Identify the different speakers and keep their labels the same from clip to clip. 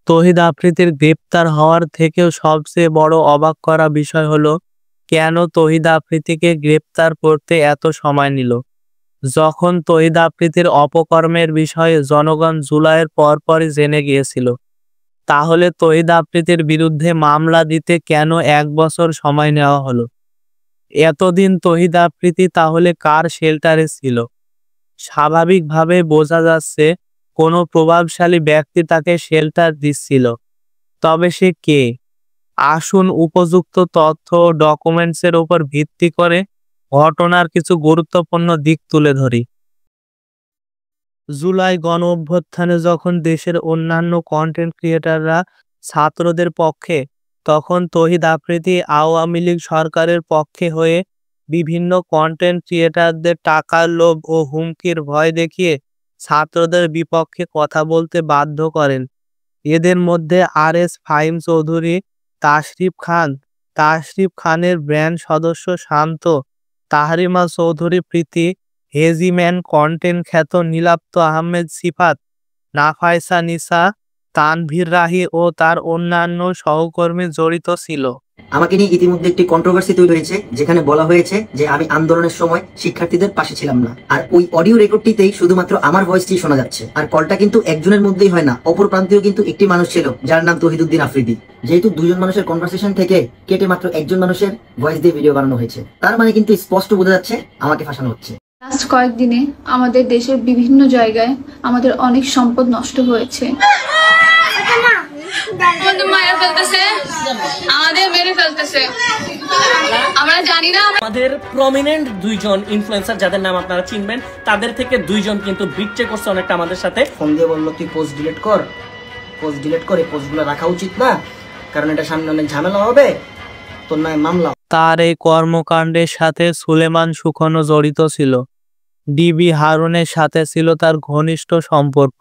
Speaker 1: তহিদ আফ্রিদির গ্রেপ্তার হওয়ার থেকেও সবচেয়ে বড় অবাক করা বিষয় হলো কেন তহিদ আফ্রিদিকে গ্রেপ্তার করতে এত সময় নিল। যখন তহিদ আফ্রিদির অপকর্মের বিষয়ে জনগণ জুলাইয়ের পরপরই জেনে গিয়েছিল, তাহলে তহিদ আফ্রিদির বিরুদ্ধে মামলা দিতে কেন 1 বছর সময় নেওয়া হলো? এতদিন তহিদ আফ্রিদি তাহলে কার শেল্টারে ছিল? স্বাভাবিকভাবে বোঝা যাচ্ছে কোনো প্রভাবশালী ব্যক্তি তাকে শেল্টার দিচ্ছিল। তবে সে কে? আসুন উপযুক্ত তথ্য ও ডকুমেন্টসের উপর ভিত্তি করে ঘটনার কিছু গুরুত্বপূর্ণ দিক তুলে ধরি। জুলাই গণ অভ্যুত্থানে যখন দেশের অন্যান্য কন্টেন্ট ক্রিয়েটাররা ছাত্রদের পক্ষে, তখন তহিদ আফ্রিদি আওয়ামী লীগ সরকারের পক্ষে হয়ে বিভিন্ন কন্টেন্ট ক্রিয়েটারদের টাকার লোভ ও হুমকির ভয় দেখিয়ে ছাত্রদের বিপক্ষে কথা বলতে বাধ্য করেন। এদের মধ্যে RS ফাহিম চৌধুরী, তাশরিফ খানের ব্র্যান্ড সদস্য শান্ত, তাহরিমা চৌধুরী প্রীতি, হেজিম্যান কন্টেন্ট খ্যাত নীলাপ্ত আহমেদ সিফাত, নাফাইসা নিসা, তানভীর রাহি ও তার অন্যান্য সহকর্মী জড়িত ছিল।
Speaker 2: আমাকে নিয়ে ইতিমধ্যে একটি কন্ট্রোভার্সি তৈরি হয়েছে, যেখানে বলা হয়েছে যে আমি আন্দোলনের সময় শিক্ষার্থীদের পাশে ছিলাম না। আর ওই অডিও রেকর্ডটিতেই শুধুমাত্র আমার ভয়েসটি শোনা যাচ্ছে। আর কলটা কিন্তু একজনের মধ্যেই হয় না, অপর প্রান্তেও কিন্তু একটি মানুষ ছিল যার নাম তহিদুদ্দিন আফ্রিদি। যেহেতু দুজন মানুষের কনভারসেশন থেকে কেটে মাত্র একজন মানুষের ভয়েস দিয়ে ভিডিও বানানো হয়েছে, তার মানে কিন্তু স্পষ্ট বোঝা যাচ্ছে আমাকে ফাঁসানো হচ্ছে।
Speaker 3: লাস্ট কয়েকদিনে আমাদের দেশের বিভিন্ন জায়গায় আমাদের অনেক সম্পদ নষ্ট হয়েছে। আমরা জানি না।
Speaker 4: আমাদের প্রমিনেন্ট দুইজন ইনফ্লুয়েন্সার যাদের নাম আপনারা চিনবেন, তাদের থেকে দুইজন কিন্তু বিট্রে করছে অনেকটা আমাদের সাথে।
Speaker 2: ফোন দিয়ে বললো তুই পোস্ট ডিলিট কর, পোস্ট ডিলিট করে পোস্টগুলো রাখা উচিত না, কারণ এটা সামনে অনেক ঝামেলা হবে, তোর নয় মামলা।
Speaker 1: তার এই কর্মকাণ্ডের সাথে সুলেমান সুখনও জড়িত ছিল। ডিবি হারুনের সাথে ছিল তার ঘনিষ্ঠ সম্পর্ক।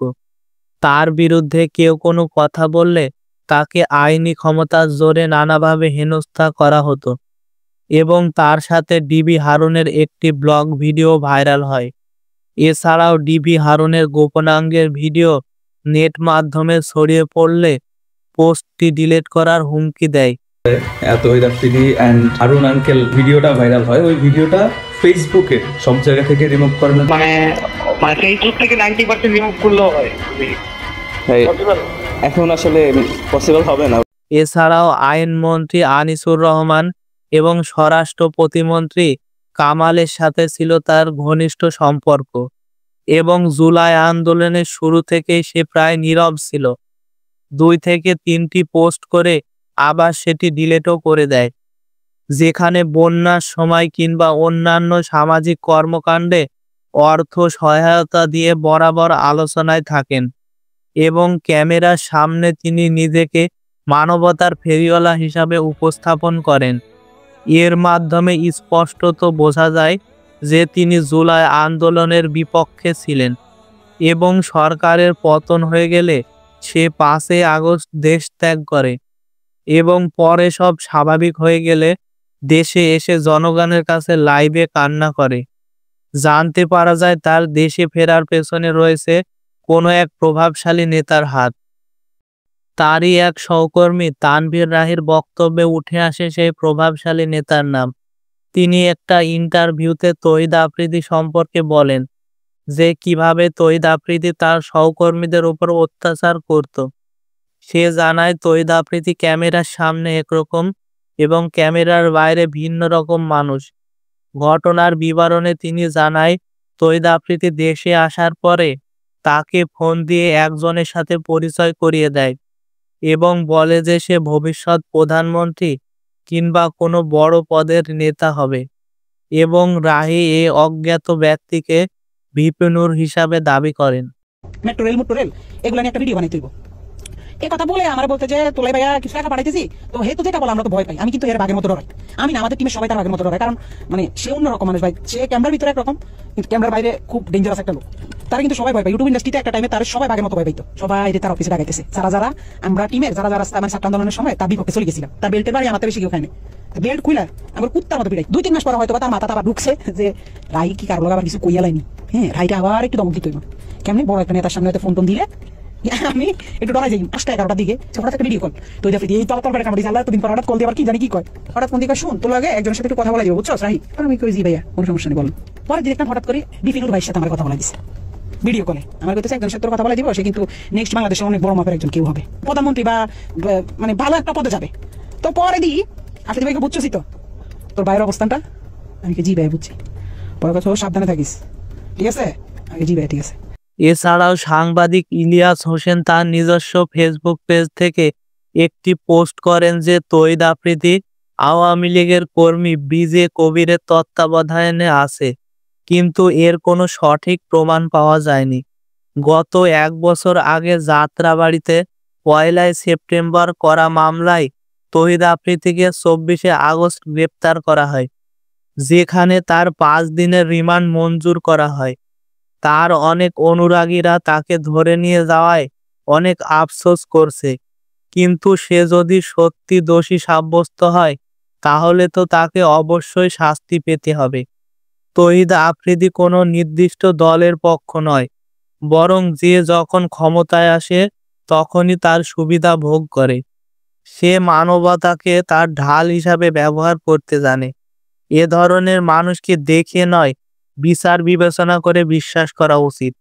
Speaker 1: তার বিরুদ্ধে কেউ কোনো কথা বললে তাকে আইনি ক্ষমতার জোরে নানাভাবে হেনস্থা করা হতো এবং তার সাথে ডিবি হারুনের একটি ব্লগ ভিডিও ভাইরাল হয়। এছাড়াও ডিবি হারুনের গোপনাঙ্গের ভিডিও নেট মাধ্যমে ছড়িয়ে পড়লে পোস্টটি ডিলিট করার হুমকি দেয়।
Speaker 5: তহিদ আফ্রিদি অ্যান্ড হারুন আঙ্কেল ভিডিওটা ভাইরাল হয়। ওই ভিডিওটা ফেসবুকে সব জায়গা থেকে রিমুভ করেন,
Speaker 6: মানে ফেসবুক থেকে 90% রিমুভ করলেও হয়,
Speaker 5: এখন আসলে পসিবল হবে না।
Speaker 1: এছাড়াও আইনমন্ত্রী আনিসুর রহমান এবং স্বরাষ্ট্র প্রতিমন্ত্রী কামালের সাথে ছিল তার ঘনিষ্ঠ সম্পর্ক এবং জুলাই আন্দোলনের শুরু থেকেই সে প্রায় নীরব ছিল। 2 থেকে 3টি পোস্ট করে আবার সেটি ডিলিটও করে দেয়। যেখানে বন্যার সময় কিংবা অন্যান্য সামাজিক কর্মকাণ্ডে অর্থ সহায়তা দিয়ে বরাবর আলোচনায় থাকেন এবং ক্যামেরার সামনে তিনি নিজেকে মানবতার ফেরিওয়ালা হিসাবে উপস্থাপন করেন। এর মাধ্যমে স্পষ্টত বোঝা যায় যে তিনি জুলাই আন্দোলনের বিপক্ষে ছিলেন এবং সরকারের পতন হয়ে গেলে সে 5 আগস্ট দেশ ত্যাগ করে এবং পরে সব স্বাভাবিক হয়ে গেলে দেশে এসে জনগণের কাছে লাইভে কান্না করে। জানতে পারা যায় তার দেশে ফেরার পেছনে রয়েছে কোনো এক প্রভাবশালী নেতার হাত। তারই এক সহকর্মী তানভীর রাহির বক্তব্যে উঠে আসে সেই প্রভাবশালী নেতার নাম। তিনি একটা ইন্টারভিউতে তহিদ আফ্রিদি সম্পর্কে বলেন যে কিভাবে তহিদ আফ্রিদি তার সহকর্মীদের উপর অত্যাচার করত। সে জানায় তহিদ আফ্রিদি ক্যামেরার সামনে একরকম এবং ক্যামেরার বাইরে ভিন্ন রকম মানুষ। ঘটনার বিবরণে তিনি জানায় তহিদ আফ্রিদি দেশে আসার পরে তাকে ফোন দিয়ে একজনের সাথে পরিচয় করিয়ে দেয় এবং বলে যে সে ভবিষ্যৎ প্রধানমন্ত্রী কিংবা কোনো বড় পদের নেতা হবে এবং রাহি এই অজ্ঞাত ব্যক্তিকে ভিপি-নূর হিসাবে দাবি করেন।
Speaker 7: মেট্রো রেল এগুলো নিয়ে একটা ভিডিও বানাই তুইব এই কথা বলে আমার বলতে যে তোলাই ভাইয়া কিছু টাকা পাঠাইতেছি, তো হেতু যেটা বলে আমরা তো ভয় পাই। আমি কিন্তু এর বাঘের মতো ডরাই। আমি না, আমাদের টিমের সবাই তার বাঘের মতো ডরাই, কারণ মানে সে অন্যরকম মানুষ ভাই। সে ক্যামেরার ভিতরে একরকম, কিন্তু ক্যামেরার বাইরে খুব ডেঞ্জারাস একটা লোক। তারা কিন্তু সবাই ভয় পায়। ইউটিউব ইন্ডাস্ট্রিতে একটা টাইমে তার সবাই বাঘের মতো ভয় পাইতো। সবাই তার অফিসে ডাকাইতেছে। যারা আমরা টিমের যারা মানে ছাত্র আন্দোলনের সময় তার বিপক্ষে চলে গেছিলাম। তার বেল্টের বাড়ি আমার বেশি কেউ খায়নি। বেল্ট খুলে আমার কুত্তার মতো পিড়াই। 2-3 মাস পর হয়তো তার মাথা আবার ঢুকছে যে রাই কি কারো আবার কিছু কইয়া লাইনি। হ্যাঁ, রাইটা আবার একটু দমক দিত। কেমনি বড় একটা নেতার সামনে হয়তো ফোন টোন দিলে আমি একটু ডরাই যাই 5টা-11টার দিকে, হঠাৎ একটা ভিডিও কল, তো এই তলতল করে কামড় দিয়েছে, আল্লাহ এতদিন পর হঠাৎ কল দিয়ে আবার কি জানি কি কয়, হঠাৎ ফোন দিয়ে কয়, শুন তোর আগে একজনের সাথে একটু কথা বলা যাবে, বুঝছো রাহি? আমি কই জি ভাইয়া কোনো সমস্যা নেই বল। পরে দেখলাম হঠাৎ করে বিপিনুর ভাইয়ের সাথে আমার কথা বলা দিছে ভিডিও কলে, আমার কাছে একজনের সাথে কথা বলা দিব, সে কিন্তু নেক্সট বাংলাদেশে অনেক বড় মাপের একজন কেউ হবে, প্রধানমন্ত্রী বা মানে ভালো একটা পদে যাবে। তো পরে দিই আসলে ভাইকে বুঝছি তো তোর ভাইয়ের অবস্থানটা, আমি জি ভাই বুঝছি, পরে কথা সাবধানে থাকিস, ঠিক আছে? আমি জি ভাই ঠিক আছে।
Speaker 1: এছাড়াও সাংবাদিক ইলিয়াস হোসেন তার নিজস্ব ফেসবুক পেজ থেকে একটি পোস্ট করেন যে তৌহিদ আফ্রিদি আওয়ামী লীগের কর্মী বিজে কবিরের তত্ত্বাবধানে আছে, কিন্তু এর কোনো সঠিক প্রমাণ পাওয়া যায়নি। গত 1 বছর আগে যাত্রাবাড়িতে 1 সেপ্টেম্বর করা মামলায় তৌহিদ আফ্রিদিকে 24 আগস্ট গ্রেপ্তার করা হয়, যেখানে তার 5 দিনের রিমান্ড মঞ্জুর করা হয়। তার অনেক অনুরাগীরা তাকে ধরে নিয়ে যাওয়ায় অনেক আফসোস করছে, কিন্তু সে যদি সত্যি দোষী সাব্যস্ত হয় তাহলে তো তাকে অবশ্যই শাস্তি পেতে হবে। তৌহিদ আফ্রিদি কোনো নির্দিষ্ট দলের পক্ষ নয়, বরং যে যখন ক্ষমতায় আসে তখনই তার সুবিধা ভোগ করে। সে মানবতাকে তার ঢাল হিসাবে ব্যবহার করতে জানে। এ ধরনের মানুষকে দেখে নয়, বিচার বিবেচনা করে বিশ্বাস করা উচিত।